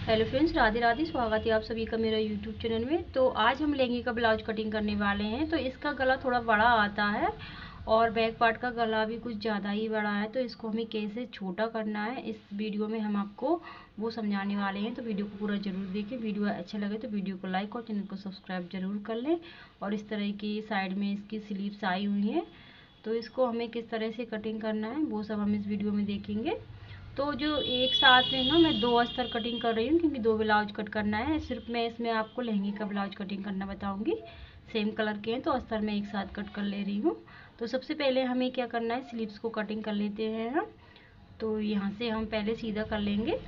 Hello friends, Radhe Radhe. स्वागत है आप सभी का मेरा यूट्यूब चैनल में। तो आज हम लहंगे का ब्लाउज कटिंग करने वाले हैं। तो इसका गला थोड़ा बड़ा आता है और बैक पार्ट का गला भी कुछ ज़्यादा ही बड़ा है। तो इसको हमें कैसे छोटा करना है, इस वीडियो में हम आपको वो समझाने वाले हैं। तो वीडियो को पूरा ज़रूर देखें। वीडियो अच्छा लगे तो वीडियो को लाइक और चैनल को सब्सक्राइब जरूर कर लें। और इस तरह की साइड में इसकी स्लीव्स आई हुई हैं, तो इसको हमें किस तरह से कटिंग करना है वो सब हम इस वीडियो में देखेंगे। तो जो एक साथ में ना मैं 2 अस्तर कटिंग कर रही हूँ, क्योंकि 2 ब्लाउज कट करना है। सिर्फ मैं इसमें आपको लहंगे का ब्लाउज कटिंग करना बताऊंगी। सेम कलर के हैं तो अस्तर मैं एक साथ कट कर ले रही हूँ। तो सबसे पहले हमें क्या करना है, स्लीव्स को कटिंग कर लेते हैं हम। तो यहाँ से हम पहले सीधा कर लेंगे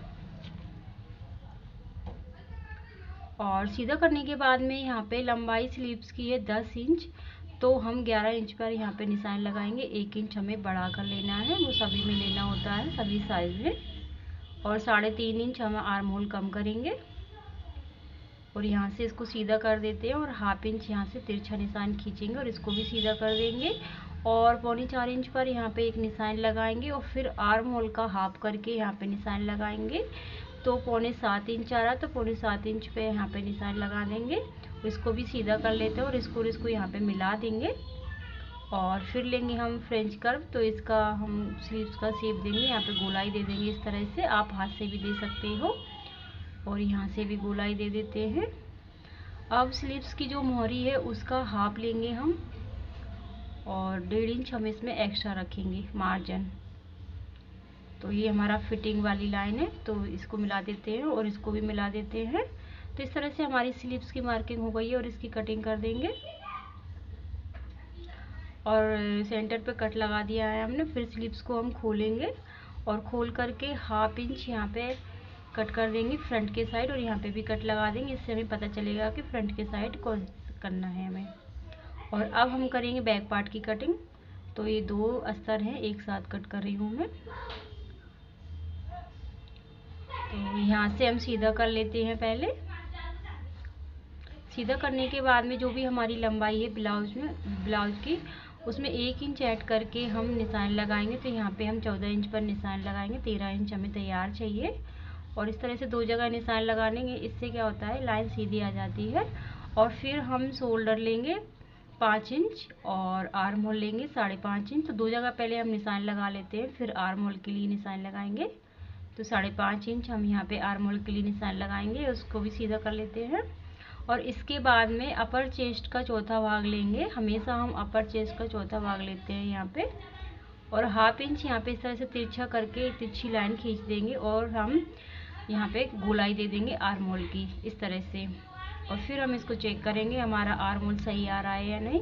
और सीधा करने के बाद में यहाँ पे लंबाई स्लीव्स की है 10 इंच। तो हम 11 इंच पर यहाँ पे निशान लगाएंगे। 1 इंच हमें बढ़ा कर लेना है, वो सभी में लेना होता है, सभी साइज में। और 3.5 इंच हम आर्म होल कम करेंगे और यहाँ से इसको सीधा कर देते हैं। और 1/2 इंच यहाँ से तिरछा निशान खींचेंगे और इसको भी सीधा कर देंगे। और 3.25 इंच पर यहाँ पे एक निशान लगाएंगे और फिर आर्म होल का हाफ करके यहाँ पे निशान लगाएंगे। तो 6.25 इंच आ रहा, तो 7.25 इंच पे यहाँ पे निशान लगा देंगे। इसको भी सीधा कर लेते हैं और इसको यहाँ पे मिला देंगे। और फिर लेंगे हम फ्रेंच कर्व। तो इसका हम स्लीव्स का शेप देंगे, यहाँ पे गोलाई दे देंगे इस तरह से। आप हाथ से भी दे सकते हो और यहाँ से भी गोलाई दे देते हैं। अब स्लीव्स की जो मोहरी है उसका हाफ लेंगे हम और 1.5 इंच हम इसमें एक्स्ट्रा रखेंगे मार्जिन। तो ये हमारा फिटिंग वाली लाइन है, तो इसको मिला देते हैं और इसको भी मिला देते हैं। तो इस तरह से हमारी स्लीव्स की मार्किंग हो गई है और इसकी कटिंग कर देंगे। और सेंटर पे कट लगा दिया है हमने। फिर स्लीव्स को हम खोलेंगे और खोल करके 1/2 इंच यहाँ पे कट कर देंगे फ्रंट के साइड, और यहाँ पे भी कट लगा देंगे। इससे हमें पता चलेगा कि फ्रंट के साइड कौन करना है हमें। और अब हम करेंगे बैक पार्ट की कटिंग। तो ये 2 अस्तर हैं, एक साथ कट कर रही हूँ मैं। तो यहाँ से हम सीधा कर लेते हैं पहले। सीधा करने के बाद में जो भी हमारी लंबाई है ब्लाउज की, उसमें 1 इंच ऐड करके हम निशान लगाएंगे। तो यहाँ पे हम 14 इंच पर निशान लगाएंगे। 13 इंच हमें तैयार चाहिए। और इस तरह से 2 जगह निशान लगाने, इससे क्या होता है, लाइन सीधी आ जाती है। और फिर हम शोल्डर लेंगे 5 इंच और आर्म होल लेंगे 5.5 इंच। तो 2 जगह पहले हम निशान लगा लेते हैं, फिर आर्म होल के लिए निशान लगाएंगे। तो 5.5 इंच हम यहाँ पे आर्म होल के लिए निशान लगाएंगे, उसको भी सीधा कर लेते हैं। और इसके बाद में अपर चेस्ट का चौथा भाग लेंगे। हमेशा हम अपर चेस्ट का चौथा भाग लेते हैं यहाँ पे। और 1/2 इंच यहाँ पे इस तरह से तिरछा करके तिरछी लाइन खींच देंगे और हम यहाँ पे गोलाई दे देंगे आर्म होल की इस तरह से। और फिर हम इसको चेक करेंगे हमारा आर्म होल सही आ रहा है या नहीं।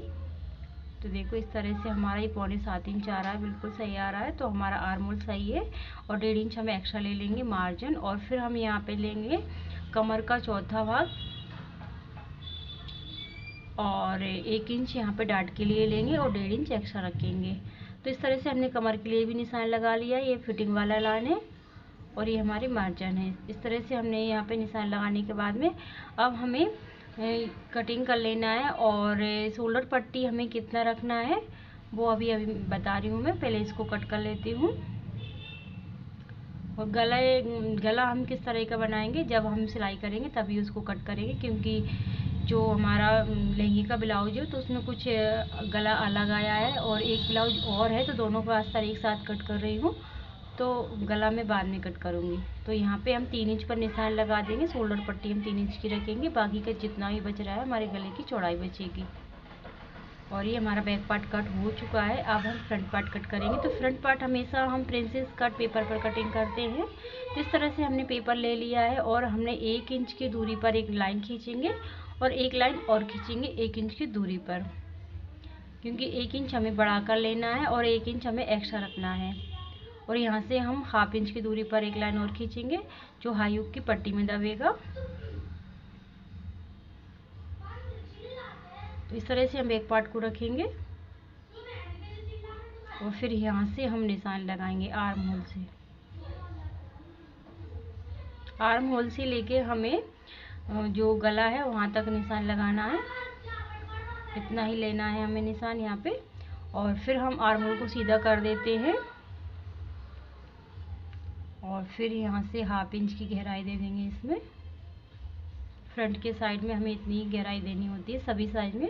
तो देखो इस तरह से हमारा ये 7.25 इंच आ रहा है, बिल्कुल सही आ रहा है। तो हमारा आर्म होल सही है। और 1.5 इंच हम एक्स्ट्रा ले लेंगे मार्जिन। और फिर हम यहाँ पे लेंगे कमर का चौथा भाग और 1 इंच यहाँ पे डाट के लिए लेंगे और 1.5 इंच एक्स्ट्रा रखेंगे। तो इस तरह से हमने कमर के लिए भी निशान लगा लिया। ये फिटिंग वाला लाइन है और ये हमारी मार्जिन है। इस तरह से हमने यहाँ पे निशान लगाने के बाद में अब हमें कटिंग कर लेना है। और शोल्डर पट्टी हमें कितना रखना है वो अभी बता रही हूँ मैं। पहले इसको कट कर लेती हूँ। और गला हम किस तरह का बनाएंगे, जब हम सिलाई करेंगे तभी उसको कट करेंगे, क्योंकि जो हमारा लहंगे का ब्लाउज है तो उसमें कुछ गला अलग आया है और एक ब्लाउज और है। तो दोनों का अस्तर एक साथ कट कर रही हूँ, तो गला में बाद में कट करूँगी। तो यहाँ पे हम 3 इंच पर निशान लगा देंगे। शोल्डर पट्टी हम 3 इंच की रखेंगे, बाकी का जितना भी बच रहा है हमारे गले की चौड़ाई बचेगी। और ये हमारा बैक पार्ट कट हो चुका है। अब हम फ्रंट पार्ट कट करेंगे। तो फ्रंट पार्ट हमेशा हम प्रिंसेस कट पेपर पर कटिंग करते हैं। तो इस तरह से हमने पेपर ले लिया है और हमने 1 इंच की दूरी पर एक लाइन खींचेंगे और एक लाइन और खींचेंगे 1 इंच की दूरी पर, क्योंकि 1 इंच हमें बढ़ा कर लेना है और 1 इंच हमें एक्स्ट्रा रखना है। और यहाँ से हम 1/2 इंच की दूरी पर एक लाइन और खींचेंगे जो हाई हुक की पट्टी में दबेगा। तो इस तरह से हम बैक पार्ट को रखेंगे और फिर यहाँ से हम निशान लगाएंगे आर्म होल से। आर्म होल से लेके हमें जो गला है वहाँ तक निशान लगाना है, इतना ही लेना है हमें निशान यहाँ पे। और फिर हम आर्म होल को सीधा कर देते हैं और फिर यहाँ से 1/2 इंच की गहराई दे देंगे इसमें। फ्रंट के साइड में हमें इतनी गहराई देनी होती है सभी साइड में।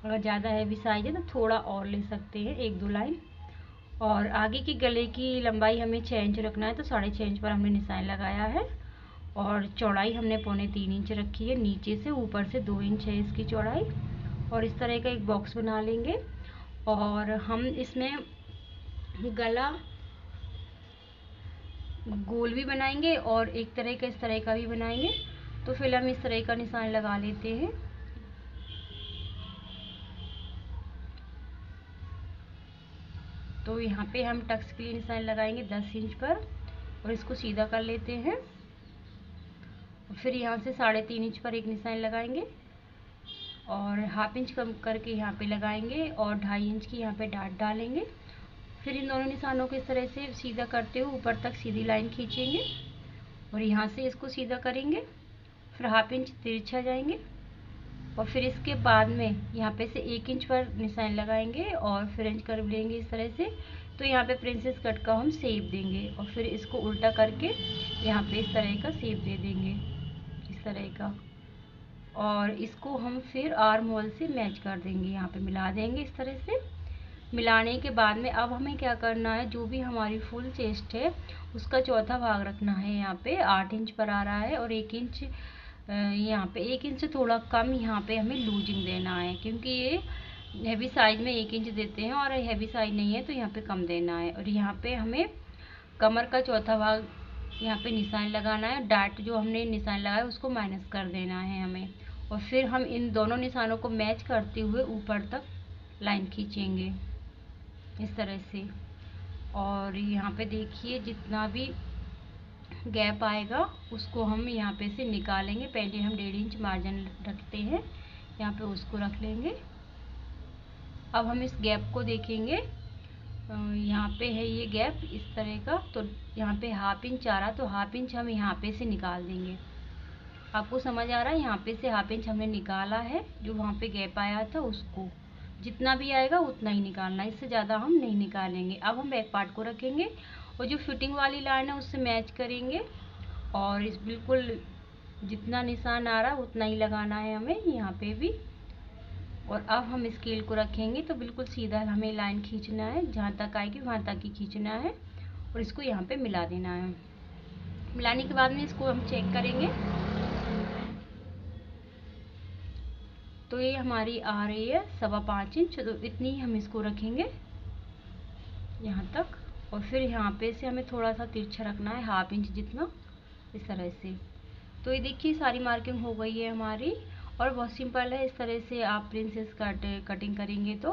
अगर ज़्यादा हैवी साइज है तो थोड़ा और ले सकते हैं, 1-2 लाइन। और आगे की गले की लंबाई हमें 6 इंच रखना है, तो 6.5 इंच पर हमने निशान लगाया है। और चौड़ाई हमने 2.25 इंच रखी है, नीचे से ऊपर से 2 इंच है इसकी चौड़ाई। और इस तरह का एक बॉक्स बना लेंगे और हम इसमें गला गोल भी बनाएंगे और एक तरह का इस तरह का भी बनाएंगे। तो फिर हम इस तरह का निशान लगा लेते हैं। तो यहाँ पे हम टक्स के लिए निशान लगाएंगे 10 इंच पर और इसको सीधा कर लेते हैं। फिर यहाँ से 3.5 इंच पर एक निशान लगाएंगे और 1/2 इंच कम करके यहाँ पे लगाएंगे और 2.5 इंच की यहाँ पे डाट डालेंगे। फिर इन दोनों निशानों को इस तरह से सीधा करते हुए ऊपर तक सीधी लाइन खींचेंगे और यहाँ से इसको सीधा करेंगे। फिर 1/2 इंच तिरछा जाएंगे और फिर इसके बाद में यहाँ पे से 1 इंच पर निशान लगाएंगे और फ्रेंच कर्व लेंगे इस तरह से। तो यहाँ पे प्रिंसेस कट का हम शेप देंगे और फिर इसको उल्टा करके यहाँ पे इस तरह का शेप दे देंगे, इस तरह का। और इसको हम फिर आर्म होल से मैच कर देंगे, यहाँ पे मिला देंगे इस तरह से। मिलाने के बाद में अब हमें क्या करना है, जो भी हमारी फुल चेस्ट है उसका चौथा भाग रखना है। यहाँ पे 8 इंच पर आ रहा है और 1 इंच यहाँ पे 1 इंच से थोड़ा कम यहाँ पे हमें लूजिंग देना है, क्योंकि ये हैवी साइज में 1 इंच देते हैं और हैवी साइज नहीं है तो यहाँ पे कम देना है। और यहाँ पे हमें कमर का चौथा भाग यहाँ पे निशान लगाना है। डाट जो हमने निशान लगाया उसको माइनस कर देना है हमें। और फिर हम इन दोनों निशानों को मैच करते हुए ऊपर तक लाइन खींचेंगे इस तरह से। और यहाँ पे देखिए जितना भी गैप आएगा उसको हम यहाँ पे से निकालेंगे। पहले हम 1.5 इंच मार्जिन रखते हैं, यहाँ पे उसको रख लेंगे। अब हम इस गैप को देखेंगे, यहाँ पे है ये गैप इस तरह का। तो यहाँ पे 1/2 इंच आ रहा, तो 1/2 इंच हम यहाँ पे से निकाल देंगे। आपको समझ आ रहा है, यहाँ पे से 1/2 इंच हमने निकाला है, जो वहाँ पे गैप आया था उसको जितना भी आएगा उतना ही निकालना है, इससे ज़्यादा हम नहीं निकालेंगे। अब हम बैक पार्ट को रखेंगे और जो फिटिंग वाली लाइन है उससे मैच करेंगे और इस बिल्कुल जितना निशान आ रहा है उतना ही लगाना है हमें यहाँ पे भी। और अब हम स्केल को रखेंगे तो बिल्कुल सीधा हमें लाइन खींचना है, जहाँ तक आएगी वहाँ तक ही खींचना है और इसको यहाँ पे मिला देना है। मिलाने के बाद में इसको हम चेक करेंगे। तो ये हमारी आ रही है 5.25 इंच, तो इतनी हम इसको रखेंगे यहाँ तक। और फिर यहाँ पे से हमें थोड़ा सा तिरछा रखना है 1/2 इंच जितना, इस तरह से। तो ये देखिए सारी मार्किंग हो गई है हमारी और बहुत सिंपल है। इस तरह से आप प्रिंसेस कटिंग करेंगे तो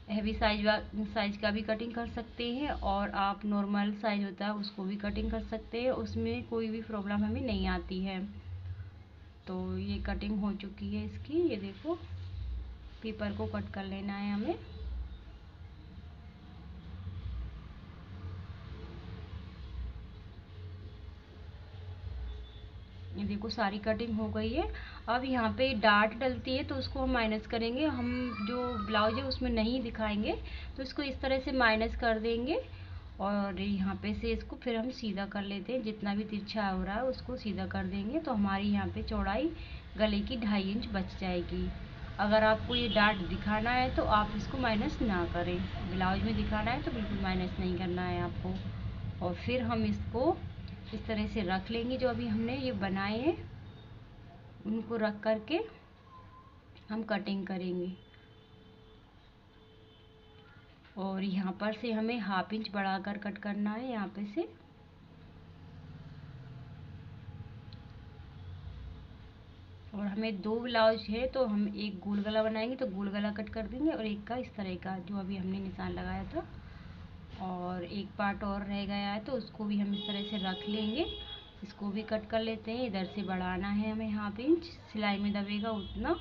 हैवी साइज का भी कटिंग कर सकते हैं और आप नॉर्मल साइज होता है उसको भी कटिंग कर सकते हैं, उसमें कोई भी प्रॉब्लम हमें नहीं आती है। तो ये कटिंग हो चुकी है इसकी, ये देखो पेपर को कट कर लेना है हमें। ये देखो सारी कटिंग हो गई है। अब यहाँ पे डार्ट डलती है तो उसको हम माइनस करेंगे। हम जो ब्लाउज है उसमें नहीं दिखाएंगे, तो इसको इस तरह से माइनस कर देंगे और यहाँ पे से इसको फिर हम सीधा कर लेते हैं। जितना भी तिरछा हो रहा है उसको सीधा कर देंगे तो हमारी यहाँ पे चौड़ाई गले की 2.5 इंच बच जाएगी। अगर आपको ये डार्ट दिखाना है तो आप इसको माइनस ना करें, ब्लाउज में दिखाना है तो बिल्कुल माइनस नहीं करना है आपको। और फिर हम इसको इस तरह से रख लेंगे, जो अभी हमने ये बनाए हैं उनको रख करके हम कटिंग करेंगे। और यहाँ पर से हमें 1/2 इंच बढ़ाकर कट करना है यहाँ पे से। और हमें 2 ब्लाउज है तो हम एक गोल गला बनाएंगे तो गोल गला कट कर देंगे और एक का इस तरह का जो अभी हमने निशान लगाया था। और एक पार्ट और रह गया है तो उसको भी हम इस तरह से रख लेंगे, इसको भी कट कर लेते हैं। इधर से बढ़ाना है हमें 1/2 इंच, सिलाई में दबेगा उतना।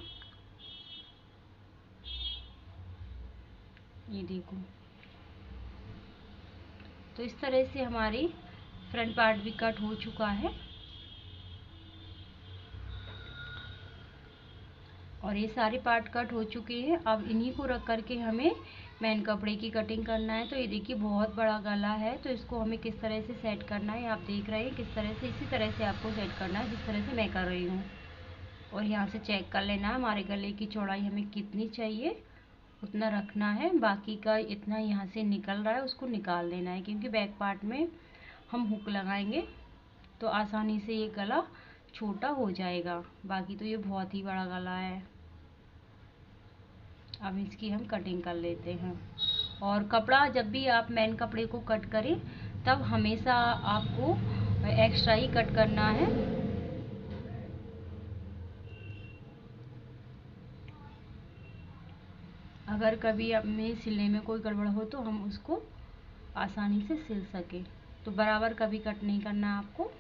ये देखो, तो इस तरह से हमारी फ्रंट पार्ट भी कट हो चुका है। और ये सारे पार्ट कट हो चुके हैं। अब इन्हीं को रख करके हमें मेन कपड़े की कटिंग करना है। तो ये देखिए बहुत बड़ा गला है, तो इसको हमें किस तरह से सेट करना है आप देख रहे हैं किस तरह से, इसी तरह से आपको सेट करना है जिस तरह से मैं कर रही हूँ। और यहाँ से चेक कर लेना है हमारे गले की चौड़ाई हमें कितनी चाहिए उतना रखना है, बाकी का इतना यहाँ से निकल रहा है उसको निकाल देना है, क्योंकि बैक पार्ट में हम हुक लगाएंगे तो आसानी से ये गला छोटा हो जाएगा। बाकी तो ये बहुत ही बड़ा गला है। अब इसकी हम कटिंग कर लेते हैं। और कपड़ा जब भी आप मेन कपड़े को कट करें तब हमेशा आपको एक्स्ट्रा ही कट करना है। अगर कभी हमें सिलने में कोई गड़बड़ हो तो हम उसको आसानी से सिल सके, तो बराबर कभी कट नहीं करना है आपको।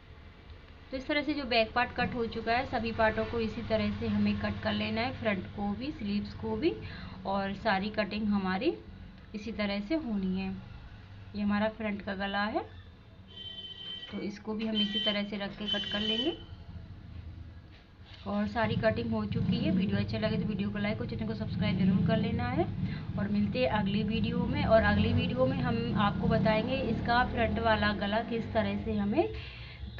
तो इस तरह से जो बैक पार्ट कट हो चुका है सभी पार्टों को इसी तरह से हमें कट कर लेना है, फ्रंट को भी स्लीव्स को भी, और सारी कटिंग हमारी इसी तरह से होनी है। ये हमारा फ्रंट का गला है, तो इसको भी हम इसी तरह से रख के कट कर लेंगे। और सारी कटिंग हो चुकी है। वीडियो अच्छा लगे तो वीडियो को लाइक और चैनल को सब्सक्राइब जरूर कर लेना है। और मिलते हैं अगली वीडियो में। और अगली वीडियो में हम आपको बताएंगे इसका फ्रंट वाला गला किस तरह से हमें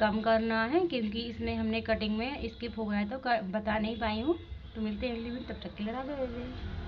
कम करना है, क्योंकि इसमें हमने कटिंग में स्किप हो गया तो बता नहीं पाई हूँ। तो मिलते हैं अगली वीडियो, तब तक के लिए राधे राधे।